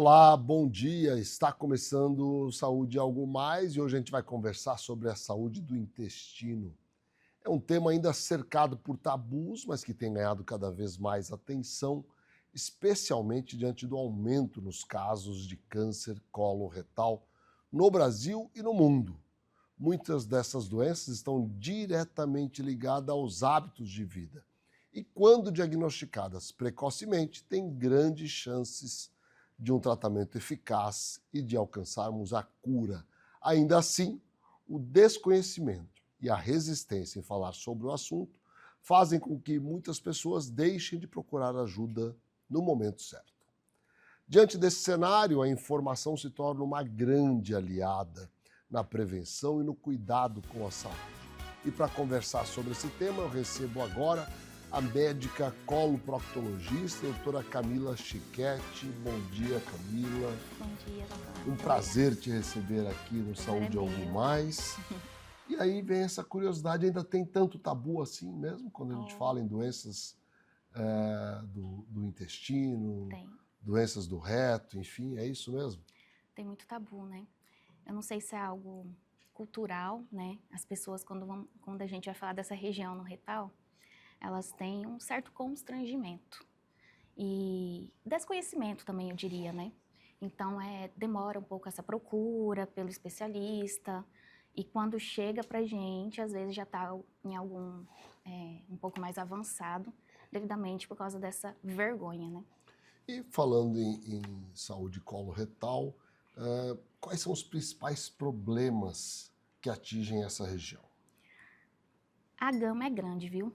Olá, bom dia. Está começando o Saúde Algo Mais e hoje a gente vai conversar sobre a saúde do intestino. É um tema ainda cercado por tabus, mas que tem ganhado cada vez mais atenção, especialmente diante do aumento nos casos de câncer coloretal no Brasil e no mundo. Muitas dessas doenças estão diretamente ligadas aos hábitos de vida. E quando diagnosticadas precocemente, têm grandes chances de um tratamento eficaz e de alcançarmos a cura. Ainda assim, o desconhecimento e a resistência em falar sobre o assunto fazem com que muitas pessoas deixem de procurar ajuda no momento certo. Diante desse cenário, a informação se torna uma grande aliada na prevenção e no cuidado com a saúde. E para conversar sobre esse tema, eu recebo agora a médica coloproctologista, doutora Camila Chiquetti. Bom dia, Camila. Bom dia, doutora. Um prazer te receber aqui no Saúde Algo Mais. E aí vem essa curiosidade, ainda tem tanto tabu assim mesmo, quando a gente fala em doenças do intestino, Tem. doenças do reto, enfim, é isso mesmo? Tem muito tabu, né? Eu não sei se é algo cultural, né? As pessoas, quando a gente vai falar dessa região no retal, elas têm um certo constrangimento e desconhecimento também, eu diria, né? Então, demora um pouco essa procura pelo especialista e quando chega pra gente, às vezes já está em algum, um pouco mais avançado, devidamente por causa dessa vergonha, né? E falando em saúde coloretal, quais são os principais problemas que atingem essa região? A gama é grande, viu?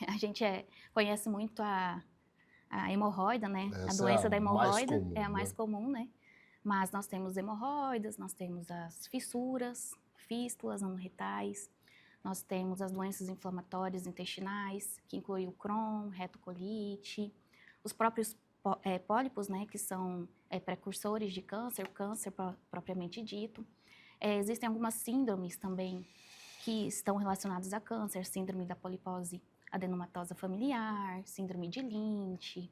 A gente conhece muito a hemorroida, né? Essa A doença da é a mais hemorroida comum, é a mais né? comum, né? Mas nós temos hemorroidas, nós temos as fissuras, fístulas anorretais, nós temos as doenças inflamatórias intestinais, que inclui o Crohn, retocolite, os próprios pólipos, né? Que são precursores de câncer, o câncer propriamente dito. Existem algumas síndromes também que estão relacionados a câncer, síndrome da polipose adenomatosa familiar, síndrome de Lynch.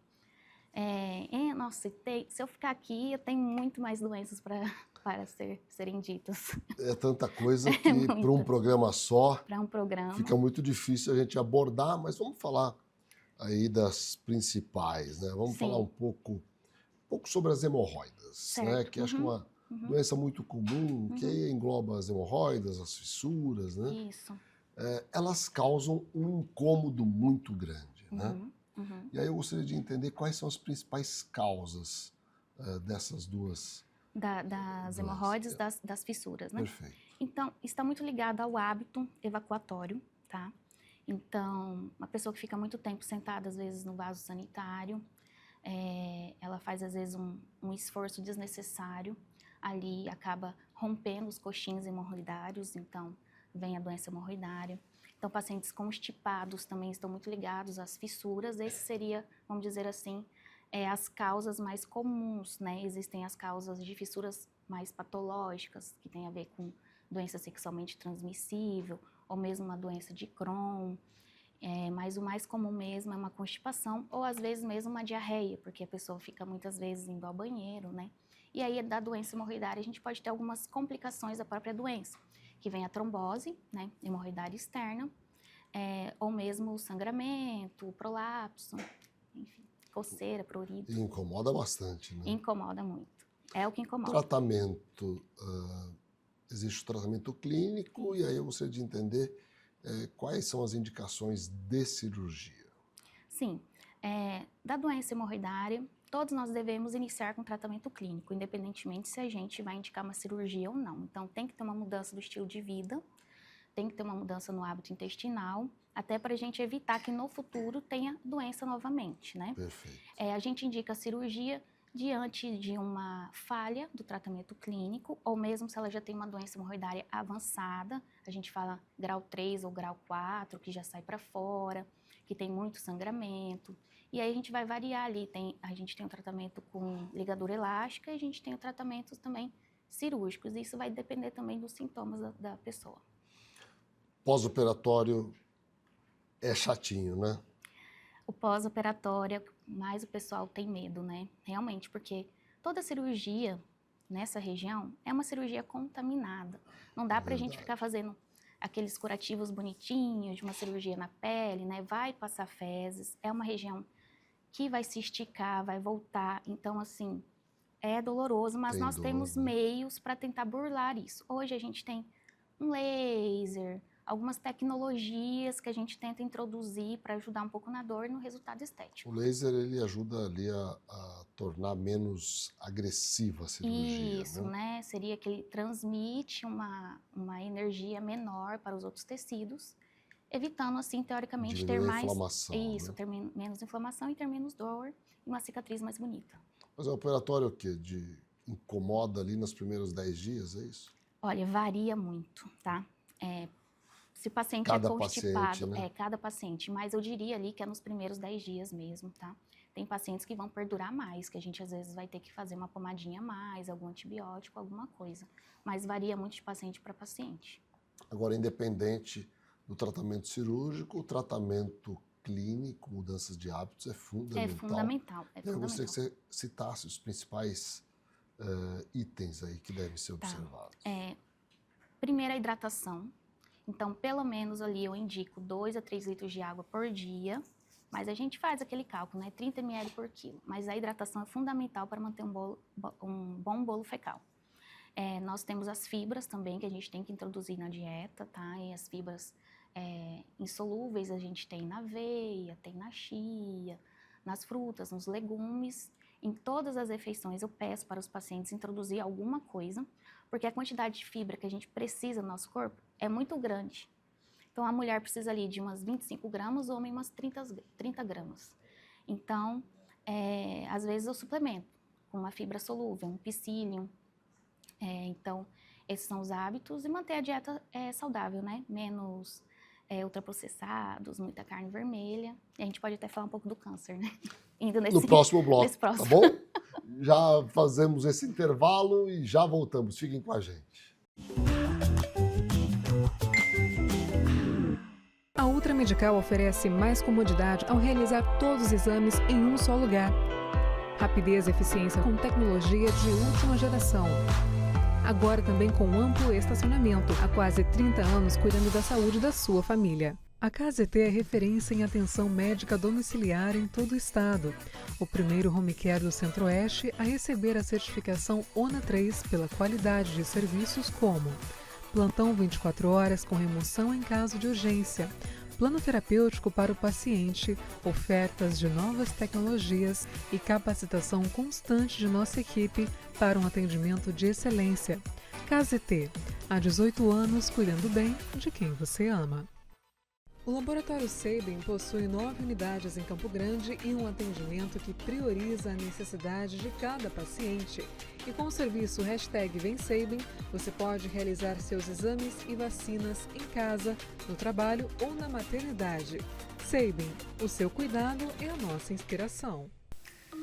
Nossa, se eu ficar aqui, eu tenho muito mais doenças para serem ditas. É tanta coisa que para um programa só Para um programa. fica muito difícil a gente abordar, mas vamos falar aí das principais, né? Vamos falar um pouco sobre as hemorroidas, né? Que acho que é uma doença muito comum, que aí engloba as hemorroidas, as fissuras, né? Isso. Elas causam um incômodo muito grande, né? E aí eu gostaria de entender quais são as principais causas dessas duas Das hemorroides, das fissuras, né? Perfeito. Então, está muito ligado ao hábito evacuatório, tá? Então, uma pessoa que fica muito tempo sentada, às vezes, no vaso sanitário, ela faz, às vezes, um esforço desnecessário, ali acaba rompendo os coxins hemorroidários, então vem a doença hemorroidária. Então, pacientes constipados também estão muito ligados às fissuras. Esse seria, vamos dizer assim, as causas mais comuns, né? Existem as causas de fissuras mais patológicas, que tem a ver com doença sexualmente transmissível, ou mesmo uma doença de Crohn. Mas o mais comum mesmo é uma constipação, ou às vezes mesmo uma diarreia, porque a pessoa fica muitas vezes indo ao banheiro, né? E aí, da doença hemorroidária, a gente pode ter algumas complicações da própria doença, que vem a trombose, né? Hemorroidária externa, ou mesmo o sangramento, o prolapso, enfim, coceira, prurido. E incomoda bastante, né? Incomoda muito. É o que incomoda. Tratamento, existe o tratamento clínico, e aí eu gostaria de entender quais são as indicações de cirurgia. Sim, da doença hemorroidária, todos nós devemos iniciar com tratamento clínico, independentemente se a gente vai indicar uma cirurgia ou não. Então, tem que ter uma mudança do estilo de vida, tem que ter uma mudança no hábito intestinal, até para a gente evitar que no futuro tenha doença novamente, né? Perfeito. A gente indica a cirurgia diante de uma falha do tratamento clínico, ou mesmo se ela já tem uma doença hemorroidária avançada, a gente fala grau 3 ou grau 4, que já sai para fora, que tem muito sangramento. E aí a gente vai variar ali, a gente tem um tratamento com ligadura elástica e a gente tem tratamentos também cirúrgicos. Isso vai depender também dos sintomas da pessoa. Pós-operatório é chatinho, né? O pós-operatório, mais o pessoal tem medo, né? Realmente, porque toda cirurgia nessa região é uma cirurgia contaminada. Não dá para a gente ficar fazendo aqueles curativos bonitinhos de uma cirurgia na pele, né? Vai passar fezes, é uma região que vai se esticar, vai voltar. Então, assim, é doloroso, mas nós temos meios para tentar burlar isso. Hoje a gente tem um laser, algumas tecnologias que a gente tenta introduzir para ajudar um pouco na dor e no resultado estético. O laser, ele ajuda ali a tornar menos agressiva a cirurgia, Isso, né? Seria que ele transmite uma energia menor para os outros tecidos, evitando, assim, teoricamente, ter mais... inflamação, Isso, né? ter menos inflamação e ter menos dor e uma cicatriz mais bonita. Mas o operatório é o quê? Incomoda ali nos primeiros 10 dias, é isso? Olha, varia muito, tá? Se o paciente Cada é constipado, paciente, né? cada paciente, mas eu diria ali que é nos primeiros 10 dias mesmo, tá? Tem pacientes que vão perdurar mais, que a gente às vezes vai ter que fazer uma pomadinha a mais, algum antibiótico, alguma coisa. Mas varia muito de paciente para paciente. Agora, independente do tratamento cirúrgico, o tratamento clínico, mudanças de hábitos, é fundamental. É fundamental, é fundamental. Eu gostaria que você citasse os principais itens aí que devem ser observados. Primeiro, a hidratação. Então, pelo menos ali eu indico 2 a 3 litros de água por dia, mas a gente faz aquele cálculo, né? 30 ml por quilo. Mas a hidratação é fundamental para manter um bom bolo fecal. Nós temos as fibras também, que a gente tem que introduzir na dieta, tá? E as fibras insolúveis a gente tem na aveia, tem na chia, nas frutas, nos legumes. Em todas as refeições eu peço para os pacientes introduzir alguma coisa, porque a quantidade de fibra que a gente precisa no nosso corpo é muito grande. Então, a mulher precisa ali de umas 25 gramas, o homem umas 30 gramas. Então, às vezes eu suplemento com uma fibra solúvel, um psyllium. Então, esses são os hábitos e manter a dieta saudável, né? Menos ultraprocessados, muita carne vermelha. E a gente pode até falar um pouco do câncer, né? Indo no próximo bloco, tá bom? Já fazemos esse intervalo e já voltamos. Fiquem com a gente. A Ultra Medical oferece mais comodidade ao realizar todos os exames em um só lugar. Rapidez e eficiência com tecnologia de última geração. Agora também com amplo estacionamento, há quase 30 anos cuidando da saúde da sua família. A KZT é referência em atenção médica domiciliar em todo o estado. O primeiro home care do Centro-Oeste a receber a certificação ONA 3 pela qualidade de serviços como plantão 24 horas com remoção em caso de urgência, plano terapêutico para o paciente, ofertas de novas tecnologias e capacitação constante de nossa equipe para um atendimento de excelência. KZT, há 18 anos cuidando bem de quem você ama. O Laboratório Sabin possui 9 unidades em Campo Grande e um atendimento que prioriza a necessidade de cada paciente. E com o serviço #VemSabin, você pode realizar seus exames e vacinas em casa, no trabalho ou na maternidade. Sabin, o seu cuidado é a nossa inspiração.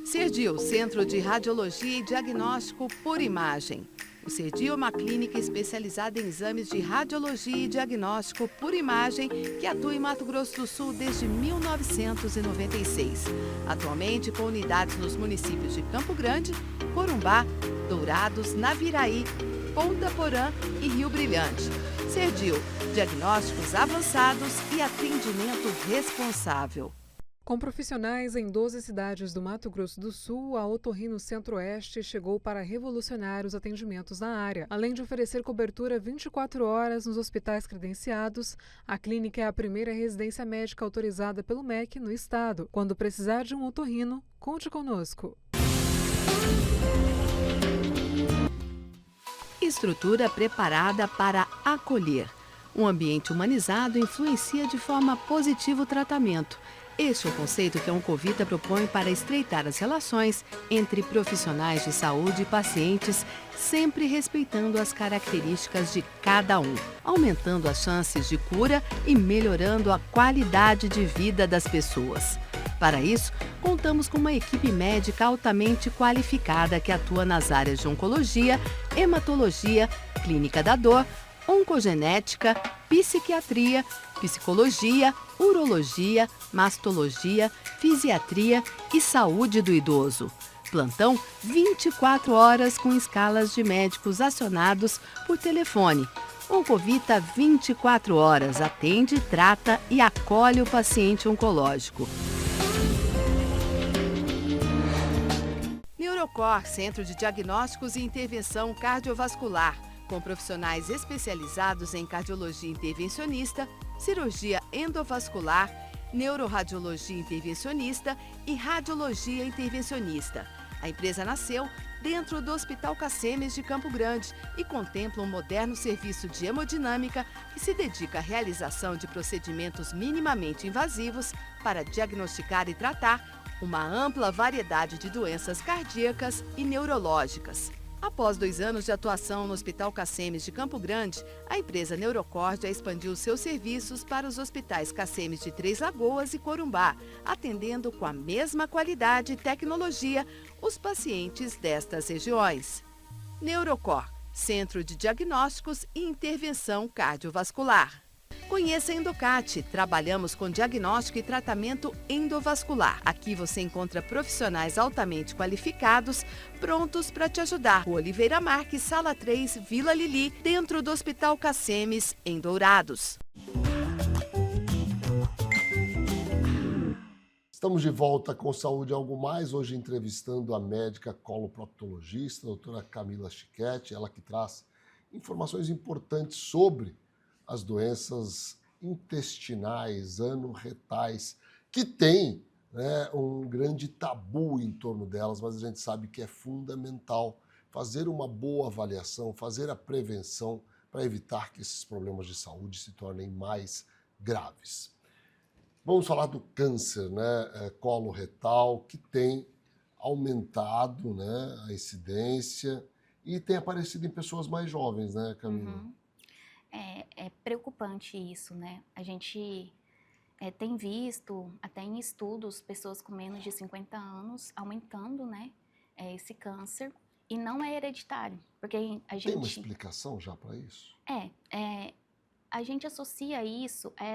Serdio, Centro de Radiologia e Diagnóstico por Imagem. O Serdio é uma clínica especializada em exames de radiologia e diagnóstico por imagem que atua em Mato Grosso do Sul desde 1996. Atualmente com unidades nos municípios de Campo Grande, Corumbá, Dourados, Naviraí, Ponta Porã e Rio Brilhante. Serdio, diagnósticos avançados e atendimento responsável. Com profissionais em 12 cidades do Mato Grosso do Sul, a Otorrino Centro-Oeste chegou para revolucionar os atendimentos na área. Além de oferecer cobertura 24 horas nos hospitais credenciados, a clínica é a primeira residência médica autorizada pelo MEC no estado. Quando precisar de um otorrino, conte conosco. Estrutura preparada para acolher. Um ambiente humanizado influencia de forma positiva o tratamento. Este é o conceito que a Oncovita propõe para estreitar as relações entre profissionais de saúde e pacientes, sempre respeitando as características de cada um, aumentando as chances de cura e melhorando a qualidade de vida das pessoas. Para isso, contamos com uma equipe médica altamente qualificada que atua nas áreas de oncologia, hematologia, clínica da dor, oncogenética, psiquiatria, psicologia, urologia, mastologia, fisiatria e saúde do idoso. Plantão 24 horas com escalas de médicos acionados por telefone. Oncovita 24 horas atende, trata e acolhe o paciente oncológico. Neurocor, Centro de Diagnósticos e Intervenção Cardiovascular, com profissionais especializados em cardiologia intervencionista, cirurgia endovascular, neuroradiologia intervencionista e radiologia intervencionista. A empresa nasceu dentro do Hospital Cacemes de Campo Grande e contempla um moderno serviço de hemodinâmica que se dedica à realização de procedimentos minimamente invasivos para diagnosticar e tratar uma ampla variedade de doenças cardíacas e neurológicas. Após 2 anos de atuação no Hospital Cacemes de Campo Grande, a empresa Neurocor já expandiu seus serviços para os hospitais Cacemes de Três Lagoas e Corumbá, atendendo com a mesma qualidade e tecnologia os pacientes destas regiões. Neurocor, Centro de Diagnósticos e Intervenção Cardiovascular. Conheça a Endocate. Trabalhamos com diagnóstico e tratamento endovascular. Aqui você encontra profissionais altamente qualificados, prontos para te ajudar. Rua Oliveira Marques, Sala 3, Vila Lili, dentro do Hospital Cacemes, em Dourados. Estamos de volta com Saúde Algo Mais, hoje entrevistando a médica coloproctologista, a doutora Camila Chiquetti, ela que traz informações importantes sobre as doenças intestinais, anorretais, que tem, né, um grande tabu em torno delas, mas a gente sabe que é fundamental fazer uma boa avaliação, fazer a prevenção para evitar que esses problemas de saúde se tornem mais graves. Vamos falar do câncer, né, coloretal, que tem aumentado, né, a incidência e tem aparecido em pessoas mais jovens, né, Camila? Uhum. É preocupante isso, né? A gente tem visto, até em estudos, pessoas com menos de 50 anos aumentando, né, esse câncer, e não é hereditário, porque a gente... Tem uma explicação já para isso? A gente associa isso a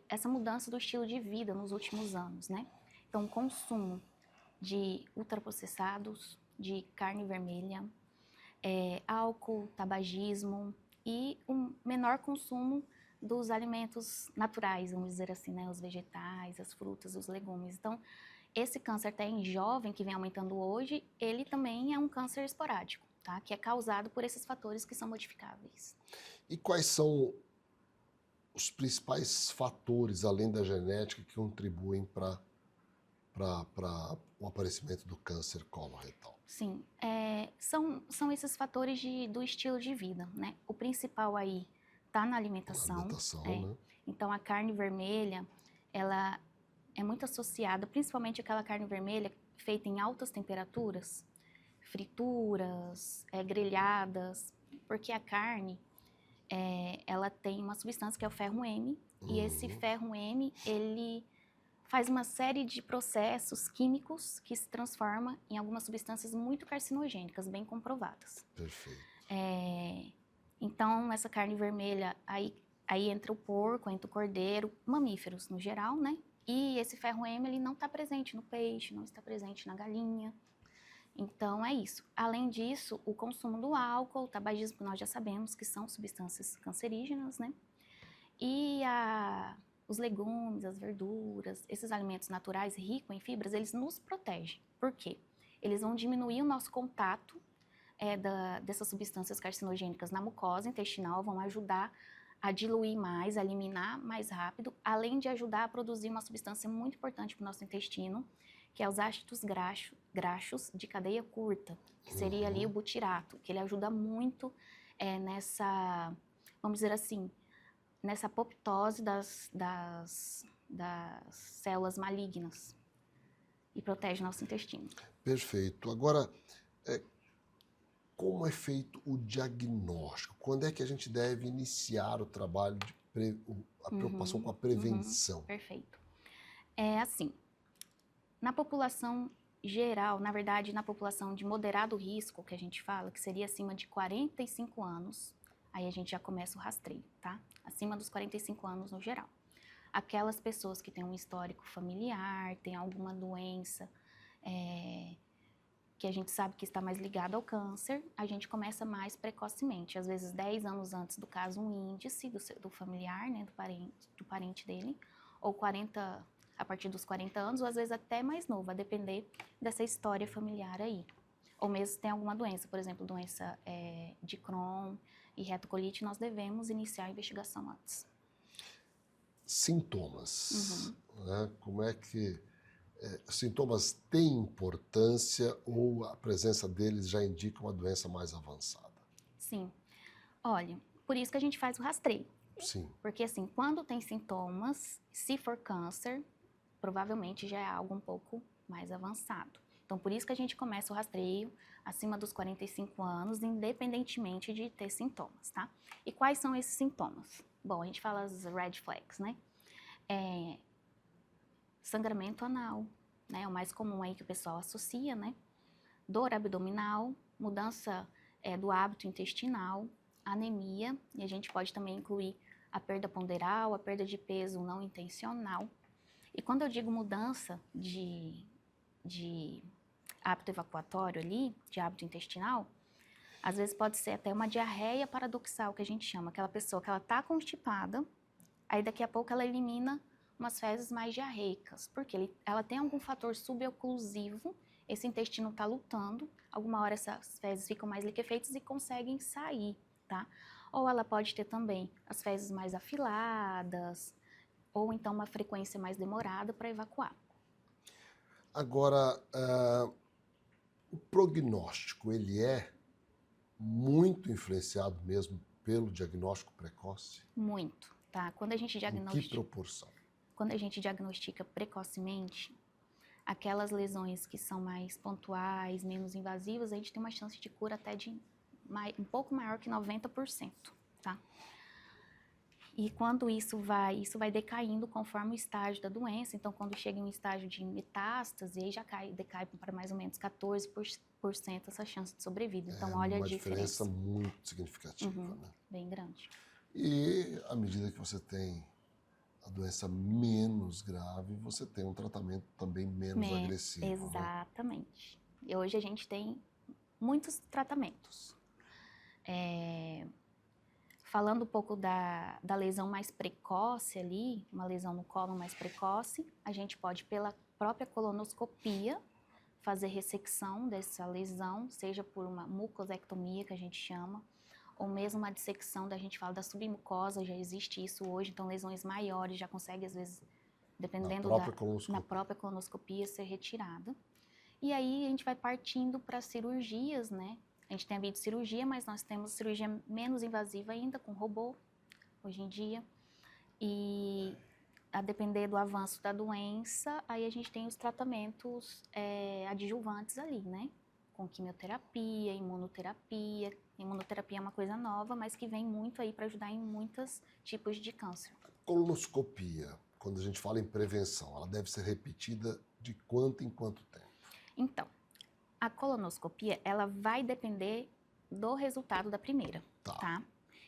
essa mudança do estilo de vida nos últimos anos, né? Então, o consumo de ultraprocessados, de carne vermelha, álcool, tabagismo e um menor consumo dos alimentos naturais, vamos dizer assim, né? Os vegetais, as frutas, os legumes. Então, esse câncer até em jovem, que vem aumentando hoje, ele também é um câncer esporádico, tá? Que é causado por esses fatores que são modificáveis. E quais são os principais fatores, além da genética, que contribuem para o aparecimento do câncer coloretal? Sim, são esses fatores do estilo de vida, né? O principal aí está na alimentação. Né? Então, a carne vermelha, ela é muito associada, principalmente aquela carne vermelha feita em altas temperaturas, frituras, grelhadas, porque a carne, ela tem uma substância que é o ferro M, e esse ferro M, ele faz uma série de processos químicos que se transforma em algumas substâncias muito carcinogênicas, bem comprovadas. Perfeito. Então, essa carne vermelha, aí entra o porco, entra o cordeiro, mamíferos no geral, né? E esse ferro M, ele não está presente no peixe, não está presente na galinha. Então, é isso. Além disso, o consumo do álcool, o tabagismo, que nós já sabemos que são substâncias cancerígenas, né? E os legumes, as verduras, esses alimentos naturais ricos em fibras, eles nos protegem. Por quê? Eles vão diminuir o nosso contato dessas substâncias carcinogênicas na mucosa intestinal, vão ajudar a diluir mais, a eliminar mais rápido, além de ajudar a produzir uma substância muito importante para o nosso intestino, que é os ácidos graxos de cadeia curta, que seria ali o butirato, que ele ajuda muito nessa, vamos dizer assim, nessa apoptose das células malignas e protege nosso intestino. Perfeito. Agora, como é feito o diagnóstico? Quando é que a gente deve iniciar o trabalho de a preocupação com a prevenção? Perfeito. Assim, na população geral, na verdade, na população de moderado risco, que a gente fala, que seria acima de 45 anos, aí a gente já começa o rastreio, tá? Acima dos 45 anos no geral. Aquelas pessoas que têm um histórico familiar, têm alguma doença que a gente sabe que está mais ligado ao câncer, a gente começa mais precocemente. Às vezes 10 anos antes do caso, um índice do familiar, né, do parente dele, ou 40, a partir dos 40 anos, ou às vezes até mais novo, a depender dessa história familiar aí. Ou mesmo se tem alguma doença, por exemplo, doença de Crohn e retocolite, nós devemos iniciar a investigação antes. Sintomas, né? Como é que sintomas têm importância ou a presença deles já indica uma doença mais avançada? Sim. Olha, por isso que a gente faz o rastreio. Sim. Porque assim, quando tem sintomas, se for câncer, provavelmente já é algo um pouco mais avançado. Então, por isso que a gente começa o rastreio acima dos 45 anos, independentemente de ter sintomas, tá? E quais são esses sintomas? Bom, a gente fala as red flags, né? Sangramento anal, né? É o mais comum aí que o pessoal associa, né? Dor abdominal, mudança do hábito intestinal, anemia, e a gente pode também incluir a perda ponderal, a perda de peso não intencional. E quando eu digo mudança de hábito evacuatório ali, de hábito intestinal, às vezes pode ser até uma diarreia paradoxal, que a gente chama, aquela pessoa que ela está constipada, aí daqui a pouco ela elimina umas fezes mais diarreicas, porque ela tem algum fator suboclusivo, esse intestino está lutando, alguma hora essas fezes ficam mais liquefeitas e conseguem sair, tá? Ou ela pode ter também as fezes mais afiladas, ou então uma frequência mais demorada para evacuar. Agora, o prognóstico, ele é muito influenciado mesmo pelo diagnóstico precoce? Muito, tá? Quando a gente Em que proporção? Quando a gente diagnostica precocemente, aquelas lesões que são mais pontuais, menos invasivas, a gente tem uma chance de cura até de um pouco maior que 90%, tá? E quando isso vai decaindo conforme o estágio da doença, então quando chega em um estágio de metástase, aí já decai para mais ou menos 14% essa chance de sobrevida. Então olha a diferença. Uma diferença muito significativa, né? Bem grande. E à medida que você tem a doença menos grave, você tem um tratamento também menos agressivo. Exatamente. Né? E hoje a gente tem muitos tratamentos. Falando um pouco da lesão mais precoce ali, uma lesão no cólon mais precoce, a gente pode, pela própria colonoscopia, fazer ressecção dessa lesão, seja por uma mucosectomia, que a gente chama, ou mesmo uma dissecção, a gente fala da submucosa, já existe isso hoje, então lesões maiores já consegue, às vezes, dependendo na própria colonoscopia, ser retirada. E aí a gente vai partindo para cirurgias, né? A gente tem a videocirurgia, mas nós temos cirurgia menos invasiva ainda, com robô, hoje em dia. E a depender do avanço da doença, aí a gente tem os tratamentos adjuvantes ali, né? Com quimioterapia, imunoterapia. Imunoterapia é uma coisa nova, mas que vem muito aí para ajudar em muitos tipos de câncer. Colonoscopia, quando a gente fala em prevenção, ela deve ser repetida de quanto em quanto tempo? Então, a colonoscopia, ela vai depender do resultado da primeira, tá?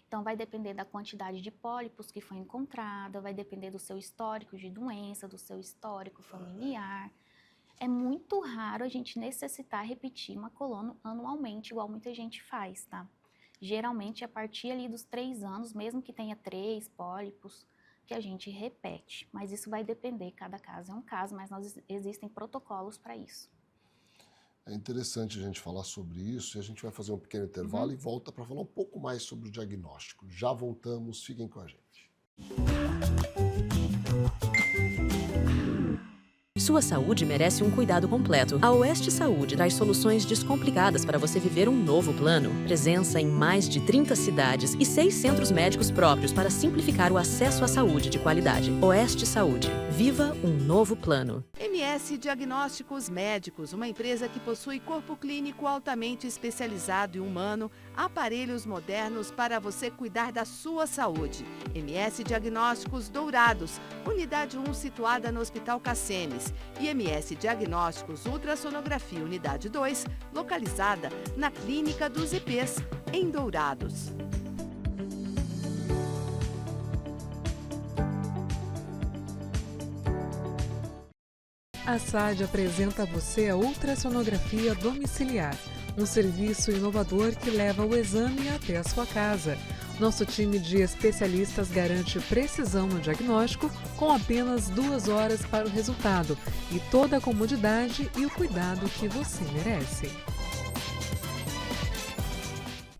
Então, vai depender da quantidade de pólipos que foi encontrada, vai depender do seu histórico de doença, do seu histórico familiar. É muito raro a gente necessitar repetir uma colono anualmente, igual muita gente faz, tá? Geralmente, a partir ali dos 3 anos, mesmo que tenha 3 pólipos, que a gente repete. Mas isso vai depender, cada caso é um caso, mas existem protocolos para isso. É interessante a gente falar sobre isso e a gente vai fazer um pequeno intervalo e volta para falar um pouco mais sobre o diagnóstico. Já voltamos, fiquem com a gente. Sua saúde merece um cuidado completo. A Oeste Saúde traz soluções descomplicadas para você viver um novo plano. Presença em mais de 30 cidades e 6 centros médicos próprios para simplificar o acesso à saúde de qualidade. Oeste Saúde. Viva um novo plano. MS Diagnósticos Médicos, uma empresa que possui corpo clínico altamente especializado e humano, aparelhos modernos para você cuidar da sua saúde. MS Diagnósticos Dourados, unidade 1 situada no Hospital Cassemes. E MS Diagnósticos Ultrassonografia, unidade 2, localizada na Clínica dos IPs, em Dourados. A SAD apresenta a você a ultrassonografia domiciliar, um serviço inovador que leva o exame até a sua casa. Nosso time de especialistas garante precisão no diagnóstico com apenas 2 horas para o resultado e toda a comodidade e o cuidado que você merece.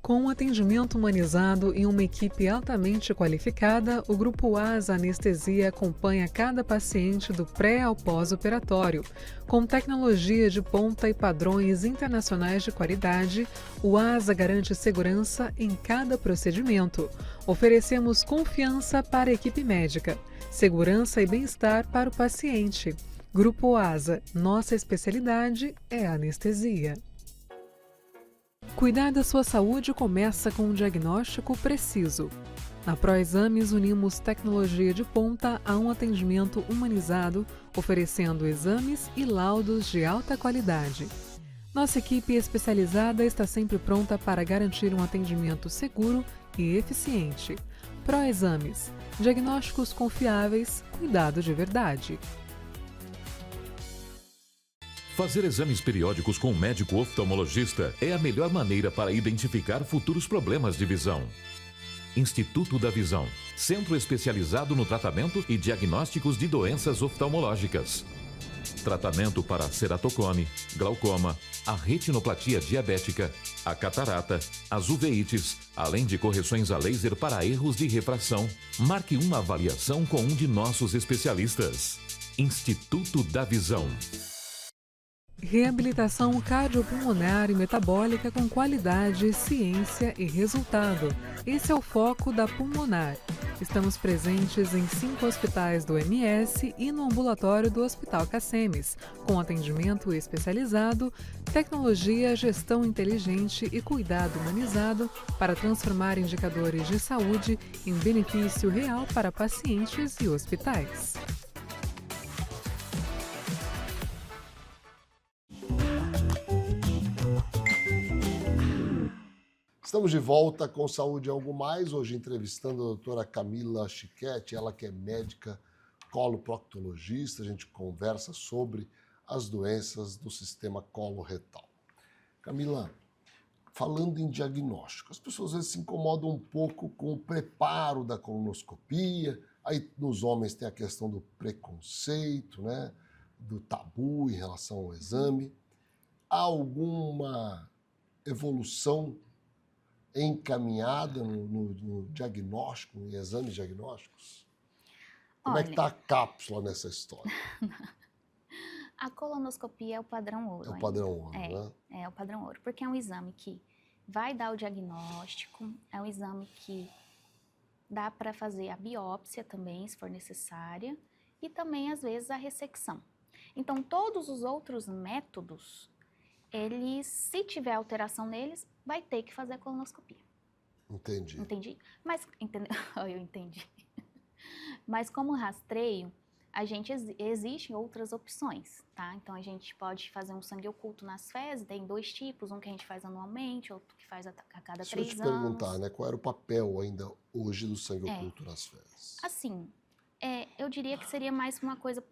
Com um atendimento humanizado e uma equipe altamente qualificada, o Grupo ASA Anestesia acompanha cada paciente do pré ao pós-operatório. Com tecnologia de ponta e padrões internacionais de qualidade, o ASA garante segurança em cada procedimento. Oferecemos confiança para a equipe médica, segurança e bem-estar para o paciente. Grupo ASA, nossa especialidade é a anestesia. Cuidar da sua saúde começa com um diagnóstico preciso. Na ProExames, unimos tecnologia de ponta a um atendimento humanizado, oferecendo exames e laudos de alta qualidade. Nossa equipe especializada está sempre pronta para garantir um atendimento seguro e eficiente. ProExames, diagnósticos confiáveis, cuidado de verdade. Fazer exames periódicos com um médico oftalmologista é a melhor maneira para identificar futuros problemas de visão. Instituto da Visão, centro especializado no tratamento e diagnósticos de doenças oftalmológicas. Tratamento para ceratocone, glaucoma, a retinoplatia diabética, a catarata, as uveites, além de correções a laser para erros de refração. Marque uma avaliação com um de nossos especialistas. Instituto da Visão. Reabilitação cardiopulmonar e metabólica com qualidade, ciência e resultado. Esse é o foco da Pulmonar. Estamos presentes em 5 hospitais do MS e no ambulatório do Hospital Cacemes, com atendimento especializado, tecnologia, gestão inteligente e cuidado humanizado para transformar indicadores de saúde em benefício real para pacientes e hospitais. Estamos de volta com Saúde e Algo Mais, hoje entrevistando a doutora Camila Chiquetti, ela que é médica coloproctologista. A gente conversa sobre as doenças do sistema coloretal. Camila, falando em diagnóstico, as pessoas às vezes se incomodam um pouco com o preparo da colonoscopia, aí nos homens tem a questão do preconceito, né, do tabu em relação ao exame. Há alguma evolução encaminhada no diagnóstico, em exames diagnósticos? Como é que está a cápsula nessa história? A colonoscopia é o padrão ouro. É o padrão ouro, né? É o padrão ouro, porque é um exame que vai dar o diagnóstico, é um exame que dá para fazer a biópsia também, se for necessária, e também, às vezes, a ressecção. Então, todos os outros métodos, eles, se tiver alteração neles, vai ter que fazer a colonoscopia. Entendi. Entendi? Mas, entendeu? Eu entendi. Mas como rastreio, existem outras opções, tá? Então, a gente pode fazer um sangue oculto nas fezes, tem 2 tipos, um que a gente faz anualmente, outro que faz a cada 3 anos. Deixa eu te perguntar, né? Qual era o papel ainda hoje do sangue oculto nas fezes? Assim, eu diria que seria mais uma coisa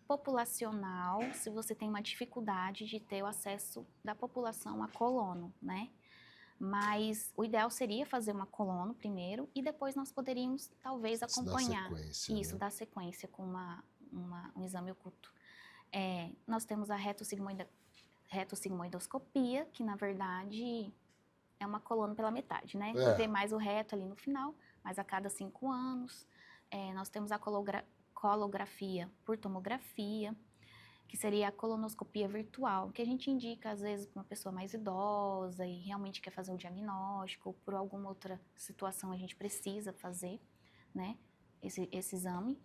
populacional, se você tem uma dificuldade de ter o acesso da população a colono, né? Mas o ideal seria fazer uma colono primeiro e depois nós poderíamos, talvez, acompanhar. Isso, né? dar sequência com um exame oculto. Nós temos a retossigmoidoscopia, que, na verdade, é uma colono pela metade, né? Você vê mais o reto ali no final, mas a cada 5 anos. Nós temos a colografia por tomografia, que seria a colonoscopia virtual, que a gente indica, às vezes, para uma pessoa mais idosa e realmente quer fazer um diagnóstico, ou por alguma outra situação a gente precisa fazer, né, esse exame.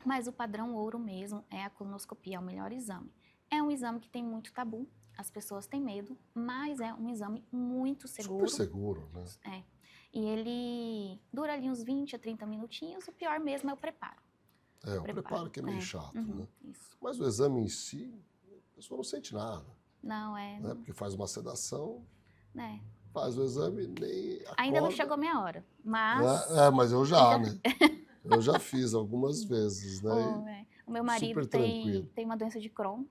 Mas o padrão ouro mesmo é a colonoscopia, é o melhor exame. É um exame que tem muito tabu, as pessoas têm medo, mas é um exame muito seguro. Super seguro, né? E ele dura ali uns 20 a 30 minutinhos, o pior mesmo é o preparo. O preparo que é meio chato, né? Isso. Mas o exame em si, a pessoa não sente nada. Não, né? Porque faz uma sedação, né? Faz o exame, nem acorda. Ainda não chegou a minha hora, mas... Mas eu já, né? Eu já fiz algumas vezes, né? O meu marido Super tranquilo. tem uma doença de Crohn,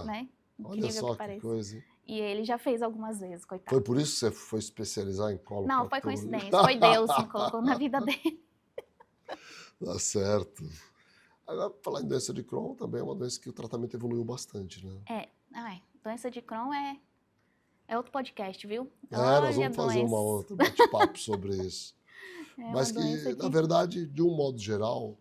né? Olha Incrível só que pareça. coisa, hein? E ele já fez algumas vezes, coitado. Foi por isso que você foi especializar em colo? Não, foi coincidência. Foi Deus que me colocou na vida dele. Tá certo. Agora, falar em doença de Crohn também é uma doença que o tratamento evoluiu bastante, né? Doença de Crohn é outro podcast, viu? Nós vamos fazer uma outra bate-papo sobre isso. Mas que, na verdade, de um modo geral,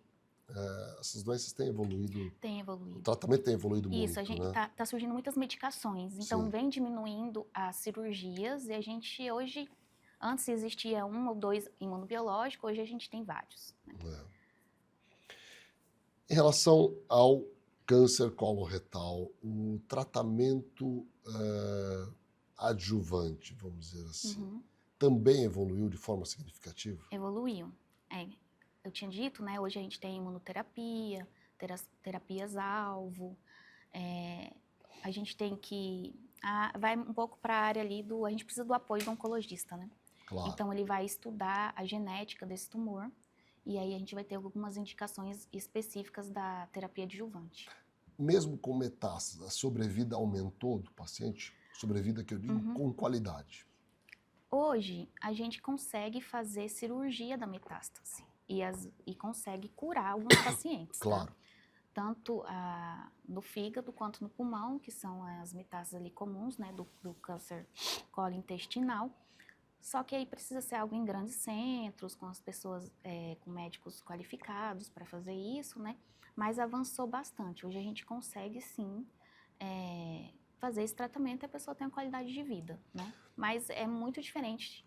essas doenças têm evoluído. Tem evoluído. O tratamento tem evoluído muito, Isso, a gente né? tá surgindo muitas medicações. Então, Sim. vem diminuindo as cirurgias e a gente hoje, antes existia 1 ou 2 imunobiológicos, hoje a gente tem vários. Né? Em relação ao câncer coloretal, o tratamento adjuvante, vamos dizer assim, também evoluiu de forma significativa? Evoluiu. Eu tinha dito, né? Hoje a gente tem imunoterapia, terapias-alvo. A gente tem que... vai um pouco para a área ali a gente precisa do apoio do oncologista, né? Claro. Então, ele vai estudar a genética desse tumor e aí a gente vai ter algumas indicações específicas da terapia adjuvante. Mesmo com metástase, a sobrevida aumentou do paciente? Sobrevida que eu digo com qualidade. Hoje, a gente consegue fazer cirurgia da metástase e consegue curar alguns pacientes. Claro. Tá? Tanto no fígado quanto no pulmão, que são as metástases ali comuns, né, do câncer colointestinal. Só que aí precisa ser algo em grandes centros, com as pessoas, com médicos qualificados para fazer isso, né? Mas avançou bastante. Hoje a gente consegue, sim, fazer esse tratamento e a pessoa tem uma qualidade de vida, né? Mas é muito diferente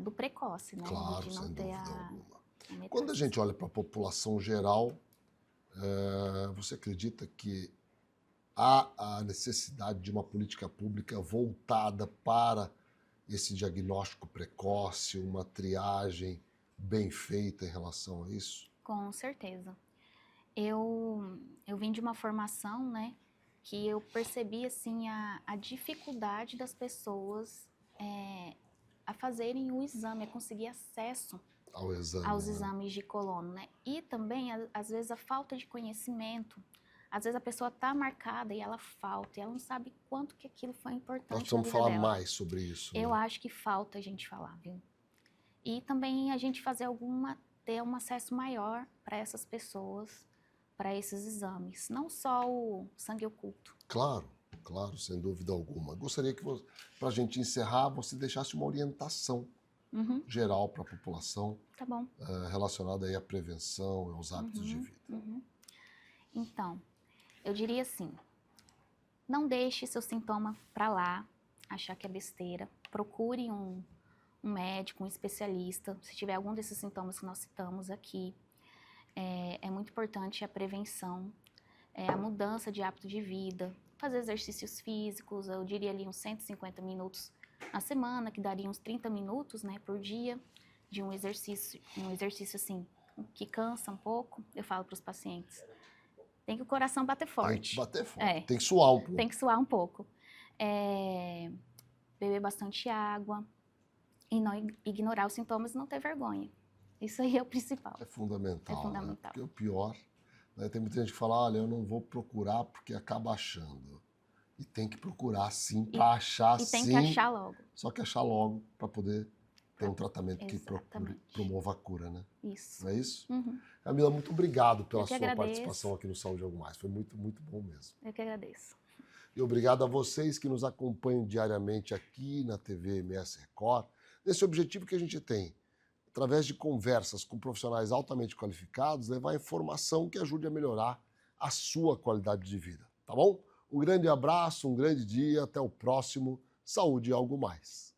do precoce, né? Claro, de não sem ter dúvida alguma. metástase. Quando a gente olha para a população geral, você acredita que há a necessidade de uma política pública voltada para esse diagnóstico precoce, uma triagem bem feita em relação a isso? Com certeza. Eu vim de uma formação, né, que eu percebi, assim, a dificuldade das pessoas a fazerem o exame, a conseguir acesso aos exames de colono, né? E também, às vezes, a falta de conhecimento. Às vezes a pessoa está marcada e ela falta, e ela não sabe quanto que aquilo foi importante na vida dela. Nós precisamos falar mais sobre isso. Eu né? acho que falta a gente falar, viu? E também a gente ter um acesso maior para essas pessoas, para esses exames. Não só o sangue oculto. Claro, sem dúvida alguma. Gostaria que, para a gente encerrar, você deixasse uma orientação geral para a população. Tá bom. Relacionada aí à prevenção e aos hábitos de vida. Então, eu diria assim, não deixe seu sintoma para lá, achar que é besteira. Procure um médico, um especialista, se tiver algum desses sintomas que nós citamos aqui. É muito importante a prevenção, a mudança de hábito de vida, fazer exercícios físicos, eu diria ali uns 150 minutos na semana, que daria uns 30 minutos, né, por dia, de um exercício assim, que cansa um pouco. Eu falo para os pacientes, tem que o coração bater forte. Tem que bater forte, tem que suar um pouco. Tem que suar um pouco. Beber bastante água e não ignorar os sintomas e não ter vergonha. Isso aí é o principal. É fundamental. É fundamental. Porque o pior, né, tem muita gente que fala, olha, eu não vou procurar porque acaba achando. E tem que procurar sim, para achar sim. E tem que achar logo. Só que achar logo para poder ter um tratamento que promova a cura, né? Isso. Não é isso? Camila, muito obrigado pela sua agradeço. participação aqui no Saúde Algo Mais. Foi muito, muito bom mesmo. Eu que agradeço. E obrigado a vocês que nos acompanham diariamente aqui na TV MS Record, nesse objetivo que a gente tem, através de conversas com profissionais altamente qualificados, levar informação que ajude a melhorar a sua qualidade de vida, tá bom? Um grande abraço, um grande dia, até o próximo Saúde Algo Mais.